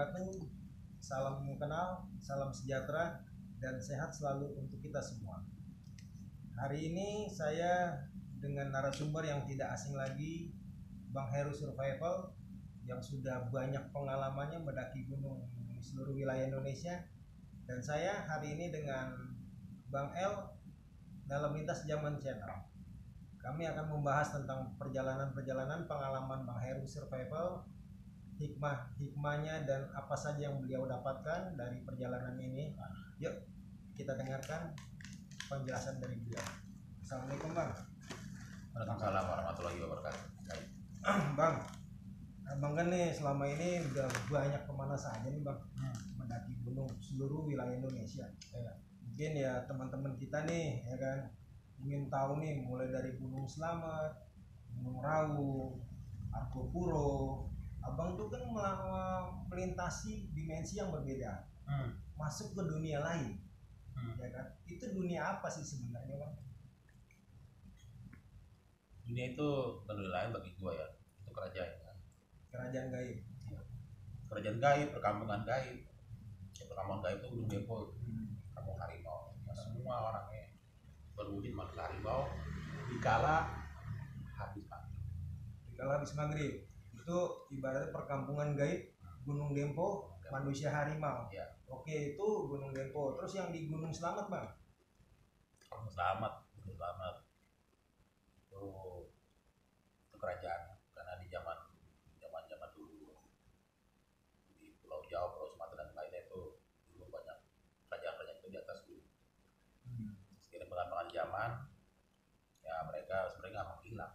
wabarakatuh. Salam kenal, salam sejahtera, dan sehat selalu untuk kita semua. Hari ini saya dengan narasumber yang tidak asing lagi, Bang Heru Survival, yang sudah banyak pengalamannya mendaki gunung di seluruh wilayah Indonesia. Dan saya hari ini dengan Bang El dalam Lintas Zaman Channel. Kami akan membahas tentang perjalanan-perjalanan pengalaman Bang Heru Survival, hikmahnya dan apa saja yang beliau dapatkan dari perjalanan ini. Yuk kita dengarkan penjelasan dari beliau. Assalamualaikum Bang. Waalaikumsalam warahmatullahi wabarakatuh. Bang, Abang kan nih selama ini udah banyak kemana saja nih Bang, mendaki gunung seluruh wilayah Indonesia. Mungkin ya teman-teman kita nih ya kan ingin tahu nih mulai dari Gunung Slamet, Gunung Raung, Arkopuro. Abang tuh kan melintasi dimensi yang berbeda, masuk ke dunia lain, ya kan? Itu dunia apa sih sebenarnya Bang? Dunia itu dunia lain bagi gua ya, itu kerajaan kan? Kerajaan gaib. Ya. Kerajaan gaib, perkampungan gaib. Ya, perkampungan gaib itu Gunung Dempo, kampung harimau. Ya, semua orangnya berwujud makhluk harimau dikala habis maghrib. Dikala habis maghrib itu ibaratnya perkampungan gaib Gunung Dempo, manusia harimau. Ya. Oke, itu Gunung Dempo. Terus yang di Gunung Slamet Bang? Gunung Slamet itu kerajaan karena di zaman dulu di Pulau Jawa, Pulau Sumatera dan lainnya itu dulu banyak kerajaan-kerajaan itu di atas dulu. Seiring perkembangan zaman ya mereka sebenarnya nggak mau hilang,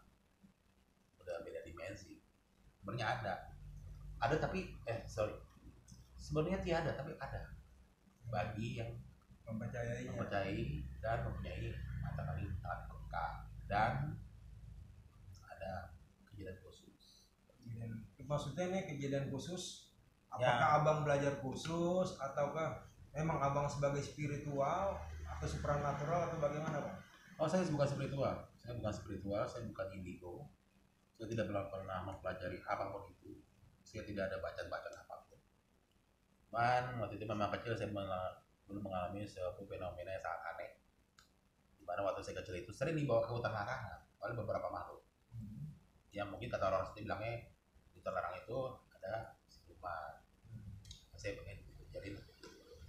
udah beda dimensi. Sebenarnya ada tapi sebenarnya tiada tapi ada bagi yang mempercayai dan mempunyai mata kaki peka dan ada kejadian khusus. Maksudnya ini kejadian khusus, apakah ya Abang belajar khusus ataukah memang Abang sebagai spiritual atau supranatural atau bagaimana Bang? Oh, saya bukan spiritual, saya bukan indigo. Saya tidak pernah mempelajari apapun itu. Saya tidak ada bacaan apapun. Waktu itu memang kecil saya belum mengalami suatu fenomena yang sangat aneh. Di mana waktu saya kecil itu sering dibawa ke hutan larangan oleh beberapa makhluk. Yang mungkin kata orang sendiri bilangnya di hutan larangan itu ada siluman. Saya pengen jadi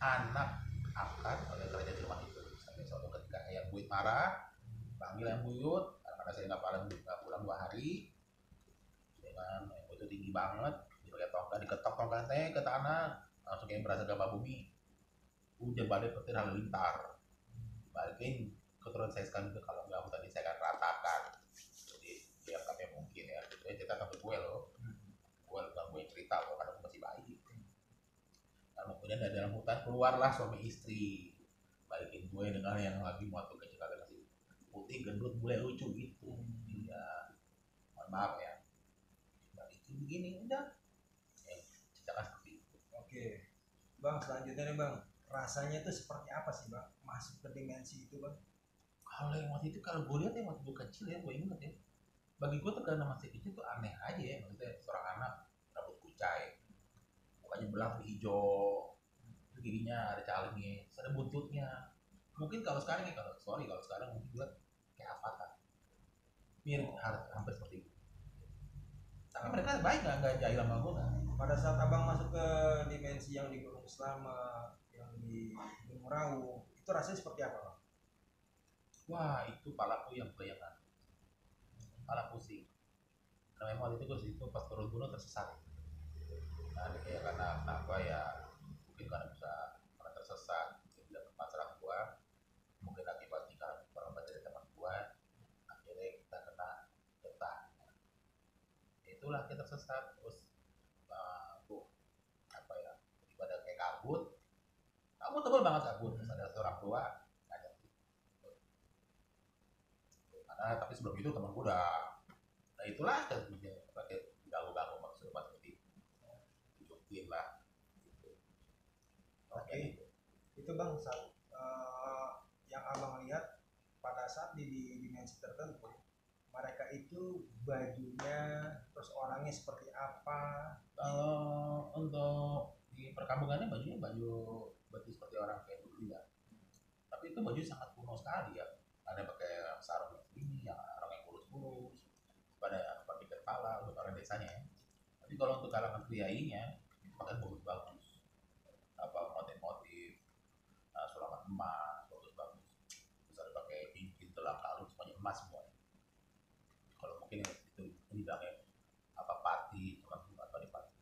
anak angkat oleh kerajaan siluman itu. Sampai suatu ketika ayah buyut marah, panggil ayah buyut karena saya nggak pulang 2 hari. Dengan itu tinggi banget, dipakai tongkat, diketok tongkatnya ke tanah, langsung kayak berasa gempa bumi. Hujan badai petir halilintar. Balikin keturunan saya sekarang itu kalau nggak tadi saya akan ratakan. Jadi biar kami mungkin ya, itu cerita ke gue loh. Gue bukan gue cerita loh, karena gue masih bayi. Lalu kemudian dari dalam hutan keluarlah suami istri. Balikin gue dengan yang lagi waktu kecil kalian masih putih, gendut, bule lucu gitu. Iya, mohon maaf ya. Begini udah ceritakan seperti itu. Oke Bang, selanjutnya nih Bang, rasanya itu seperti apa sih Bang masuk ke dimensi itu Bang? Kalau yang waktu itu kalau gue lihat ya waktu gue kecil ya, gue inget ya, bagi gue tuh karena masih kecil tuh aneh aja ya. Maksudnya seorang anak rambut kucai, mukanya belang hijau, giginya ada calingnya, ada buntutnya. Mungkin kalau sekarang ya, kalau sekarang mungkin gue kayak avatar, mirip hampir seperti itu. Tapi mereka baik nggak jahil sama gue kan. Pada saat Abang masuk ke dimensi yang di Gunung Slamet, yang di Gunung Raung, itu rasanya seperti apa Bang? Wah, itu palaku yang goyangan, pala pusing. Karena memang waktu itu gue situ pas turun gunung tersesat. Nah, ya karena kenapa ya? Mungkin karena tersesat, tidak tempat serang gue. Mungkin akibat tinggal orang dari teman gue, akhirnya kita kena getah. Itulah kita tersesat terus. Ibadah kayak kabut tebal banget kabut. Terus ada seorang tua ada karena tapi sebelum itu teman gue udah, nah itulah pakai ganggu maksudnya seperti tunjukin lah gitu. Oke. Itu Bang saat yang Abang lihat pada saat di dimensi tertentu, mereka itu bajunya terus orangnya seperti apa? Kalau untuk di kampungannya bajunya baju seperti orang kayak dulu ya, tapi itu baju sangat kuno sekali ya. Ada pakai sarung yang ini, yang orang yang kurus-kurus, pada pakai kepala untuk orang desanya ya. Tapi kalau untuk kalangan priainya pakai bagus-bagus, apa motif-motif, sulaman emas bagus-bagus, terus ada pakai cincin telang kalung semuanya emas semua. Kalau mungkin itu bilangnya apa pati atau di pati.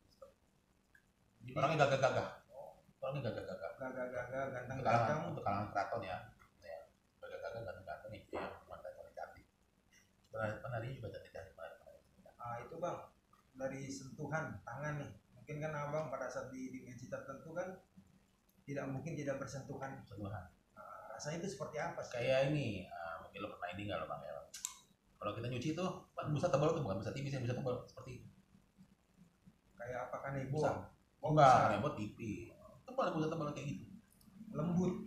Orangnya gagah-gagah. Orangnya gagah-gagah. Gagah-gagah, ganteng-ganteng. Untuk kalangan keraton ya. Gagah-gagah, ganteng-ganteng itu yang mantan paling cantik. Penari juga cantik-cantik. Itu bang, dari sentuhan tangan nih. Mungkin kan abang pada saat di dimensi tertentu kan tidak mungkin tidak bersentuhan. Rasanya itu seperti apa sih? Kayak ini, mungkin lo pernah ini nggak lo bang ya? Kalau kita nyuci tuh, busa tebal tuh bukan busa tipis, yang busa tebal seperti itu. Kayak apa kan ibu? Enggak, buat tipis. Tebal busa tebal kayak gitu. Lembut,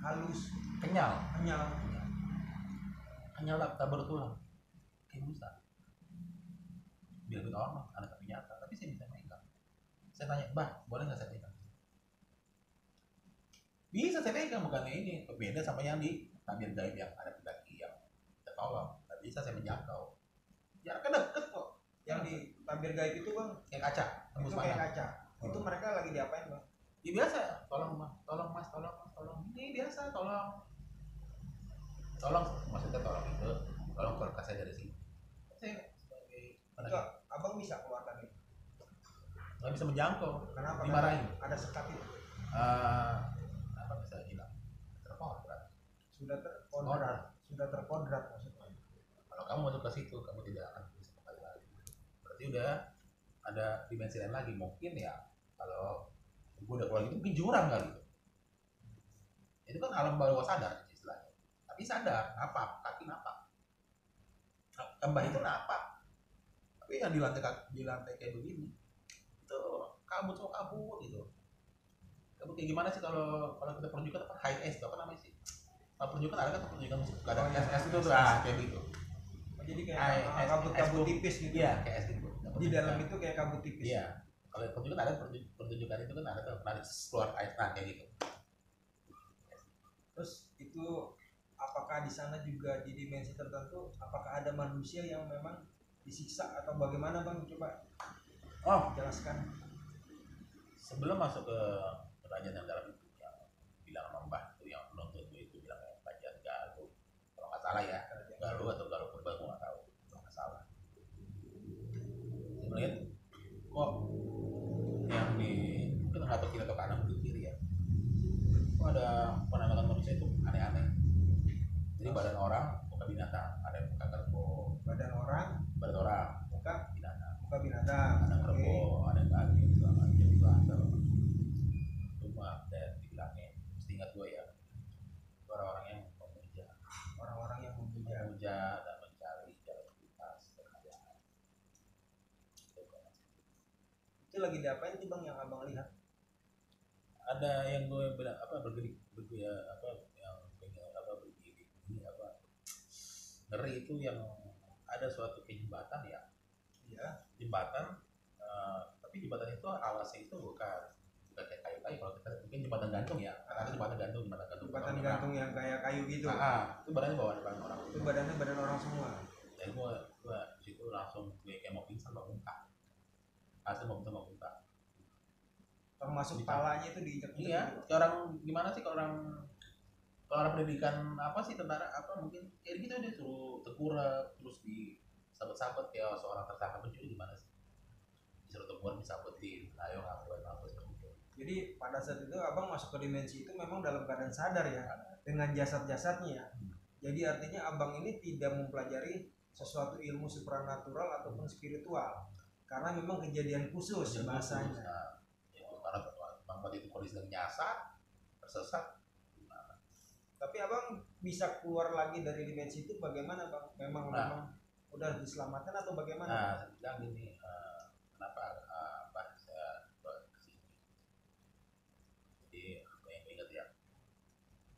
halus, kenyal lah, tabur tulang. Kayak busa. Biar orang ada tapi nyata, tapi saya bisa megang. Saya tanya, "Bah, boleh nggak saya pegang?" Bisa saya pegang, bukannya ini beda sama yang di tabir gaib yang ada pendaki yang kita tolong. Nggak bisa saya menjangkau. Jaraknya deket kok. Yang di tabir gaib itu bang, kayak kaca, itu kayak kaca. Itu mereka lagi diapain bang? Ya biasa, tolong mas, ini biasa, tolong maksudnya tolong itu, tolong keluarkan saya dari sini. Saya sebagai Enggak, abang bisa keluarkan itu. nggak bisa menjangkau. Kenapa? Dimarahin. Ada sekat itu. Apa bisa bilang? Terkodrat. Sudah terkodrat maksudnya. Kalau kamu masuk ke situ, kamu tidak akan bisa kembali lagi. Berarti udah ada dimensi lain lagi. Mungkin ya kalau gue udah keluar gitu, mungkin jurang kali itu. Itu kan alam bawah sadar istilahnya. Tapi sadar, kaki napak. Kembali itu napak. Tapi yang di lantai kayak begini, itu kabut gitu. Kabut kayak gimana sih kalau kita pertunjukan apa high S, apa namanya sih? Kalau pertunjukan ada kan pertunjukan musik, kadang S itu kayak gitu. Jadi kayak kabut tipis gitu. Iya, kayak es gitu. Di dalam itu kayak kabut tipis. Iya. Kalau pertunjukan ada pertunjukan itu kan ada tuh keluar air kayak gitu. Terus itu apakah di sana juga di dimensi tertentu apakah ada manusia yang memang disiksa atau bagaimana bang? Coba jelaskan. Sebelum masuk ke kerajaan yang dalam itu yang bilang Mbah itu yang menuntut itu bilang kerajaan Galuh. Kalau nggak salah ya, Galuh atau Galuh Purba gue nggak tahu. Kalau nggak salah. Saya melihat kok yang di mungkin atau kiri atau kanan atau kiri ya. Kok ada penampakan manusia itu aneh-aneh. Jadi badan orang muka binatang, ada yang muka kerbau. Badan orang muka binatang. Ada kerbau, ada yang kaki, segala macam itu ada. Cuma dan dibilangnya, mesti ingat gue ya, orang-orang yang memuja dan mencari jalan pintas kekayaan. Itu lagi diapain sih bang yang abang lihat? Ada yang gue bilang bergeri yang pengen berdiri ini ngeri itu yang ada suatu jembatan ya. Iya. Jembatan, tapi jembatan itu alasnya itu bukan kayak kayu-kayu. Kalau kita mungkin jembatan gantung ya, ada jembatan gantung. Jembatan gantung yang kayak kayu gitu. Itu badannya bawa depan orang. Itu badan orang semua. Jadi gue di situ langsung kayak mau pingsan mau muntah. Asal mau muntah. Termasuk palanya itu diinjak. Iya, orang gimana sih kalau orang pendidikan apa sih tentara apa mungkin kayak gitu dia suruh tengkurap terus di sabet-sabet kayak seorang tersangka pencuri gimana sih? Disuruh tengkurap disabetin, ayo ngapain seperti itu. Jadi pada saat itu abang masuk ke dimensi itu memang dalam keadaan sadar ya dengan jasad-jasadnya. Jadi artinya abang ini tidak mempelajari sesuatu ilmu supranatural ataupun spiritual karena memang kejadian khusus bahasanya. Karena waktu itu kondisi nyasar, tersesat. Tapi abang bisa keluar lagi dari dimensi itu bagaimana bang? Memang udah diselamatkan atau bagaimana? Saya bilang gini, kenapa saya kesini? Jadi apa yang ingat ya?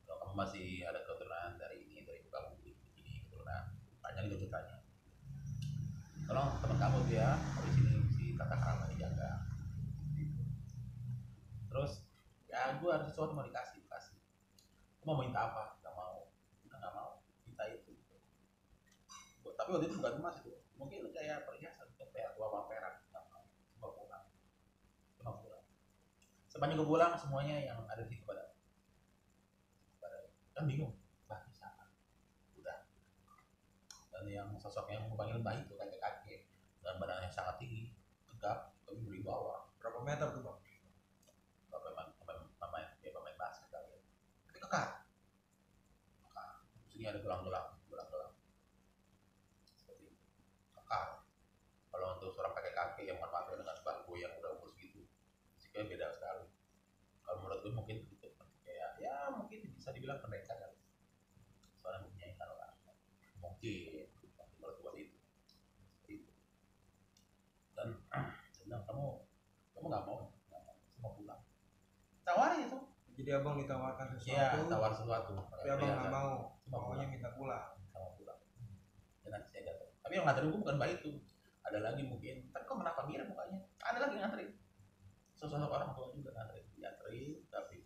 Kalau kamu masih ada keturunan dari kamu ini keturunan banyak itu ceritanya. Tolong teman kamu dia di sini si tata krama dijaga. Terus ya gue harus sesuatu mau dikasih. Gue mau minta apa? Nggak mau minta itu. Tapi waktu itu bukan emas itu, mungkin kayak perhiasan kayak tua perak. Nggak mau, cuma pulang. Sepanjang gue pulang semuanya yang ada di situ pada kan bingung, bah siapa? Udah. Dan yang sosok yang panggil Mbah itu kakek dan badannya sangat tinggi, tegap, tapi berwibawa. Berapa meter tuh bang? Pemain basket kali ya. Tapi kekar. Sini ada gelang-gelang. Seperti itu. Kekar. Kalau untuk seorang kakek yang manfaatnya dengan bangku yang udah umur segitu, sikapnya beda sekali. Kalau menurut gue mungkin itu kayak ya mungkin bisa dibilang pendekar kali. Soalnya punya ikan orang. Mungkin menurut gue itu. Dan bilang kamu nggak mau pulang. Tawarin itu. Jadi abang ditawarkan sesuatu. Iya, tawar sesuatu. Tapi abang nggak mau. Maunya minta pulang. Sama pulang. Dan nanti saya datang. Tapi yang nganterin gue bukan baik itu. Ada lagi mungkin. Tapi kok kenapa mirip mukanya? Ada lagi nganterin. Sosok orang tua juga nganterin. Nganterin tapi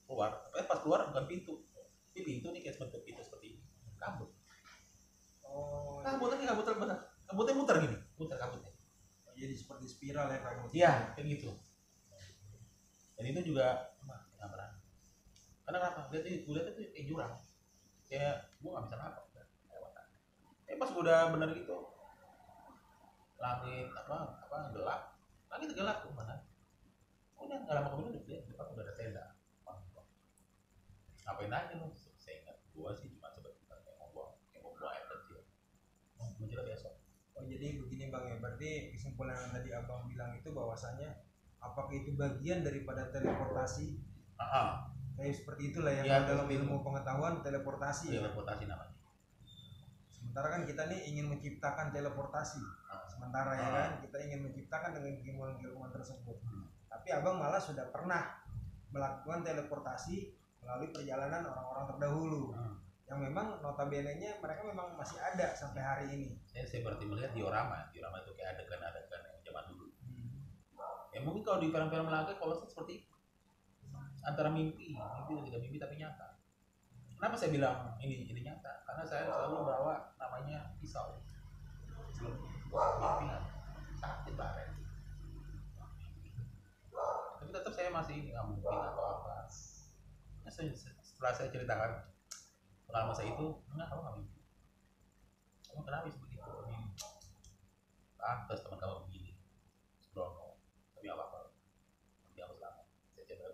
keluar. Tapi pas keluar bukan pintu. Ini pintu nih kayak bentuk pintu seperti ini. Kabut. Oh. Kabutnya benar. Kabutnya muter gini. Muter kabutnya. Jadi seperti spiral ya kamu. Iya, kayak gitu. Dan itu juga nggak berani. Karena kenapa? Gue lihat itu kayak jurang. Kayak gue nggak bisa napak. Pas gue udah bener gitu, langit gelap. Langit gelap tuh mana? Udah nggak lama kemudian udah ada tenda. Ngapain aja lu? Saya ingat gue sih cuma sebentar yang mau buang air kecil. Muncul besok. Oh jadi begini bang ya, berarti kesimpulan yang tadi abang bilang itu bahwasanya apakah itu bagian daripada teleportasi? Kayak seperti itulah yang ya, dalam ilmu pengetahuan teleportasi. Teleportasi namanya. Sementara kan kita nih ingin menciptakan teleportasi. Sementara ya kan kita ingin menciptakan dengan ilmuwan tersebut. Tapi abang malah sudah pernah melakukan teleportasi melalui perjalanan orang-orang terdahulu. Yang memang notabene-nya mereka memang masih ada sampai hari ini. Saya seperti melihat diorama itu kayak adegan-adegan yang zaman dulu. Ya mungkin kalau di film-film lagi kalau seperti itu. Antara mimpi dan tidak mimpi tapi nyata. Kenapa saya bilang ini nyata? Karena saya selalu bawa namanya pisau. Mimpi sakit banget. Tapi tetap saya masih nggak mungkin apa-apa. Setelah saya ceritakan pengalaman saya itu, kamu nggak mimpi. Kamu kenapa seperti itu? Pantas teman kamu begini. Sembrono. Tapi nggak apa-apa. Nanti aku selamat. Saya coba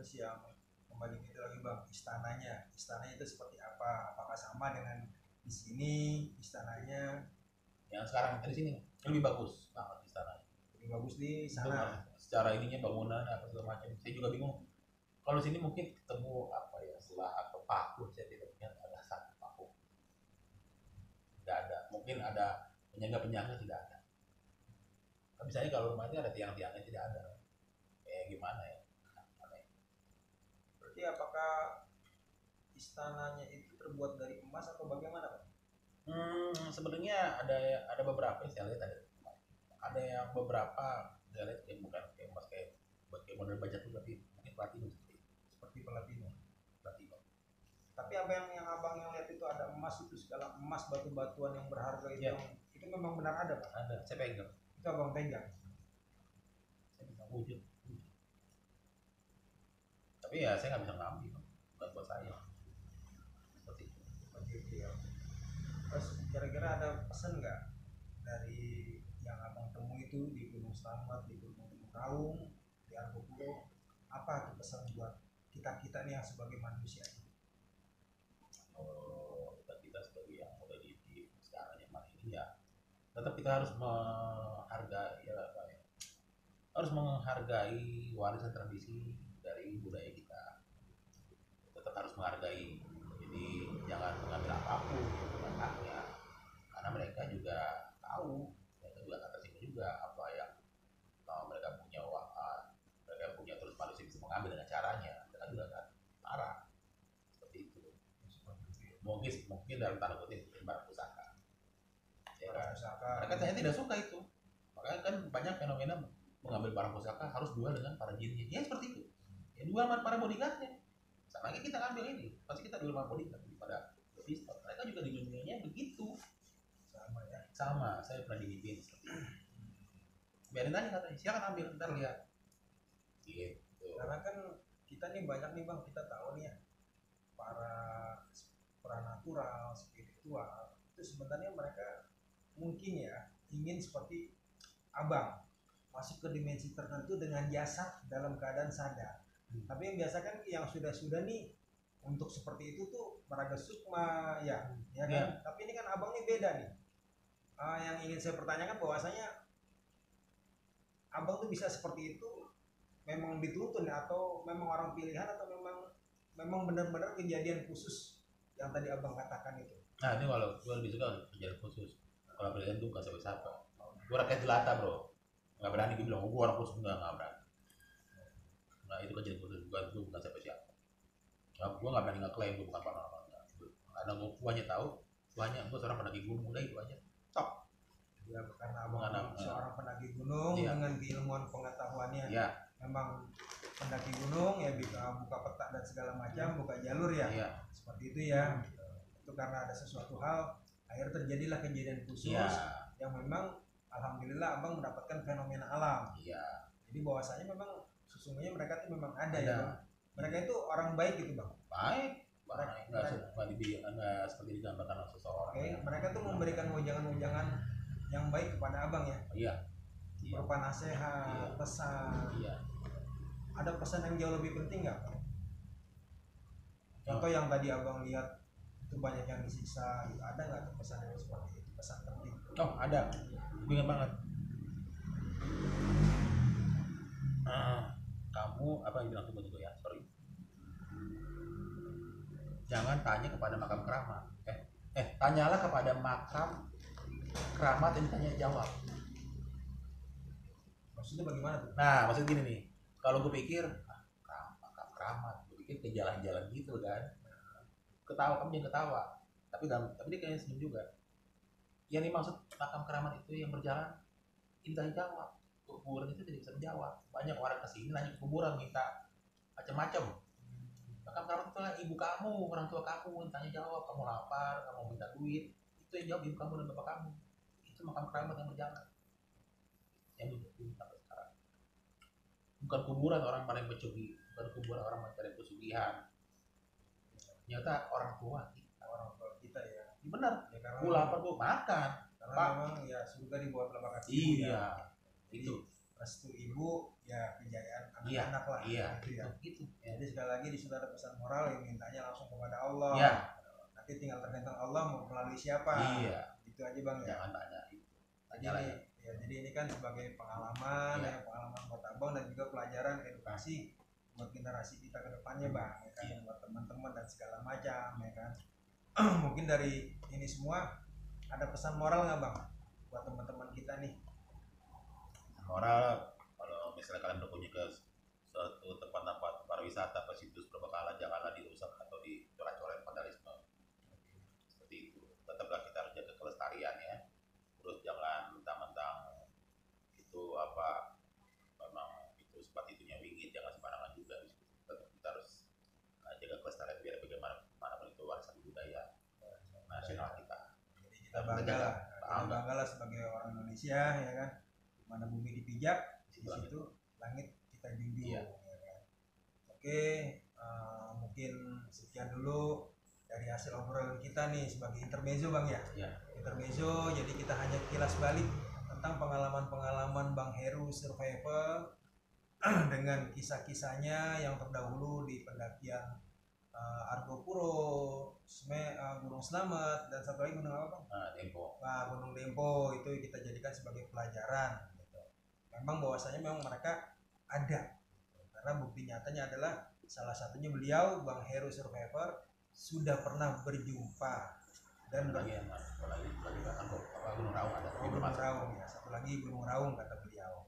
terus yang kembali itu lagi bang, istananya itu seperti apa? Apakah sama dengan di sini istananya? Yang sekarang di sini lebih bagus banget istananya. Lebih bagus di sana. Secara ininya bangunan apa segala macam. Saya juga bingung. Kalau sini mungkin ketemu apa ya selah atau paku, saya tidak punya ada satu paku. Tidak ada. Mungkin ada penyangga tidak ada. Tapi misalnya kalau rumah ini ada tiang-tiangnya tidak ada. Kayak gimana ya? Berarti apakah istananya itu terbuat dari emas atau bagaimana Pak? Sebenarnya ada beberapa yang saya lihat ada yang beberapa saya lihat yang bukan kayak emas kayak model baja tuh tapi mungkin platinum seperti platinum. Tapi apa yang abang yang lihat itu ada emas itu segala emas batu-batuan yang berharga itu ya. Itu memang benar ada Pak? Ada, saya pegang. Itu abang pegang? Saya bisa wujud. Tapi ya saya nggak bisa ngambil, bukan buat saya. Seperti itu. Terus kira-kira ada pesan nggak dari yang abang temui itu di Gunung Slamet, di Gunung Raung, di Argopuro? Apa tuh pesan buat kita nih yang sebagai manusia? Kita sebagai yang udah di sekarang zaman ini ya, tetap kita harus menghargai warisan tradisi dari budaya kita. Tetap harus menghargai. Jadi jangan mengambil apapun bukan haknya, karena mereka juga tahu, mereka juga akan tersinggung juga apa yang mereka punya mereka punya, terus manusia bisa mengambil dengan caranya, mereka juga akan marah seperti itu. Mungkin dalam tanda kutip barang pusaka. Mereka tidak suka itu. Makanya kan banyak fenomena mengambil barang pusaka harus duel dengan para jinnya. Ya seperti itu. Ya duel sama para bodyguardnya. Sama aja kita ngambil ini, pasti kita duel sama bodyguard daripada pistol. Mereka juga di dunianya begitu. Sama ya. Sama, saya pernah dimimpiin seperti itu. Biarin aja katanya, silakan ambil, ntar lihat. Gitu. Karena kan kita nih banyak nih bang, kita tahu nih ya, para pranatural, spiritual itu sebenarnya mereka mungkin ya ingin seperti abang masuk ke dimensi tertentu dengan jasad dalam keadaan sadar. Tapi yang biasa kan yang sudah nih untuk seperti itu tuh meraga sukma ya kan. Tapi ini kan abang nih beda nih. Yang ingin saya pertanyakan bahwasanya abang tuh bisa seperti itu memang dituntun atau memang orang pilihan atau memang benar-benar kejadian khusus yang tadi abang katakan itu. Nah ini kalau gue lebih suka kejadian khusus. Kalau pilihan tuh bukan siapa-siapa. Gue rakyat jelata bro, nggak berani gue bilang gue orang khusus, nggak berani. Nah itu kejadian khusus, gue bukan siapa-siapa. Gue nggak berani ngeklaim gue bukan paranormal. Karena gue hanya tahu, gue seorang pendaki gunung, udah itu aja. Top. Ya karena abang seorang pendaki gunung dengan keilmuan pengetahuannya. Memang pendaki gunung ya buka peta dan segala macam, buka jalur ya. Seperti itu ya. Itu karena ada sesuatu hal, akhirnya terjadilah kejadian khusus yang memang alhamdulillah abang mendapatkan fenomena alam. Jadi bahwasanya memang sesungguhnya mereka itu memang ada. Ya bang. Mereka itu orang baik gitu bang. Baik. Nggak seperti digambarkan oleh seseorang. Mereka tuh memberikan wejangan-wejangan yang baik kepada abang ya. Berupa nasihat, pesan. Ada pesan yang jauh lebih penting nggak? Contoh yang tadi abang lihat itu banyak yang disiksa, gitu. Ada nggak tuh pesan yang seperti itu, pesan penting? Oh ada, ingat banget. Kamu apa yang bilang tunggu ya, sorry. Jangan tanya kepada makam keramat. Tanyalah kepada makam keramat yang tanya jawab. Maksudnya bagaimana tuh? Nah, maksud gini nih. Kalau gue pikir makam keramat, gue pikir ke jalan-jalan gitu kan. Ketawa, kamu jangan ketawa. Tapi dia kayaknya senyum juga. Yang dimaksud makam keramat itu yang berjalan, minta jawab. Kuburan itu tidak bisa menjawab. Banyak orang kesini nanya ke kuburan minta macam-macam. Makam keramat itu lah ibu kamu, orang tua kamu, tanya jawab. Kamu lapar, kamu minta duit, itu yang jawab ibu kamu dan bapak kamu. Itu makam keramat yang berjalan. Yang sampai sekarang. Bukan kuburan orang paling pesugi, bukan kuburan orang mencari pesugihan. Ternyata orang tua kita ya. Benar. Ya, karena gue lapar gue makan. Karena memang ya surga dibuat telapak kaki ibu ya. Itu restu ibu ya kejayaan anak-anak lah. Gitu. Jadi sekali lagi di situ ada pesan moral yang mintanya langsung kepada Allah. Nanti tinggal tergantung Allah mau melalui siapa. Itu aja bang ya. Jangan tanya. Jadi ini kan sebagai pengalaman pengalaman buat abang dan juga pelajaran edukasi buat generasi kita ke depannya bang ya kan, buat teman-teman dan segala macam ya kan. Mungkin dari ini semua ada pesan moral nggak bang buat teman-teman kita nih? Moral, kalau misalnya kalian berkunjung ke suatu tempat-tempat pariwisata atau situs berbekala, janganlah dirusak atau dicoret-coret vandalisme. Seperti itu. Tetaplah kita harus jaga kelestarian ya. Terus jangan mentang-mentang itu memang itu seperti itunya wingit, jangan sembarangan juga. Tetap kita harus jaga kelestarian biar bagaimanapun itu warisan budaya nasional kita. Jadi kita banggalah sebagai orang Indonesia ya kan. Mana bumi dipijak, di situ langit kita junjung. Ya kan? Oke, mungkin sekian dulu dari hasil obrolan kita nih sebagai intermezzo bang ya. Intermezzo, jadi kita hanya kilas balik tentang pengalaman-pengalaman Bang Heru survivor dengan kisah-kisahnya yang terdahulu di pendakian Argopuro, Gunung Slamet, dan satu lagi gunung apa bang? Dempo. Gunung Dempo itu kita jadikan sebagai pelajaran. Memang bahwasanya memang mereka ada, karena bukti nyatanya adalah salah satunya beliau Bang Heru survivor sudah pernah berjumpa dan Gunung Raung ada. Gunung Raung ya, satu lagi Gunung Raung kata beliau.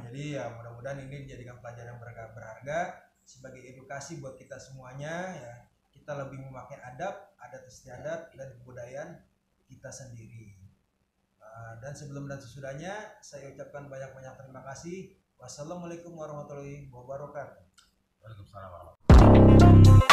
Jadi ya mudah-mudahan ini dijadikan pelajaran berharga sebagai edukasi buat kita semuanya ya. Kita lebih memakai adat istiadat dan kebudayaan kita sendiri. Dan sebelum dan sesudahnya saya ucapkan banyak-banyak terima kasih. Wassalamualaikum warahmatullahi wabarakatuh. Waalaikumsalam warahmatullahi wabarakatuh.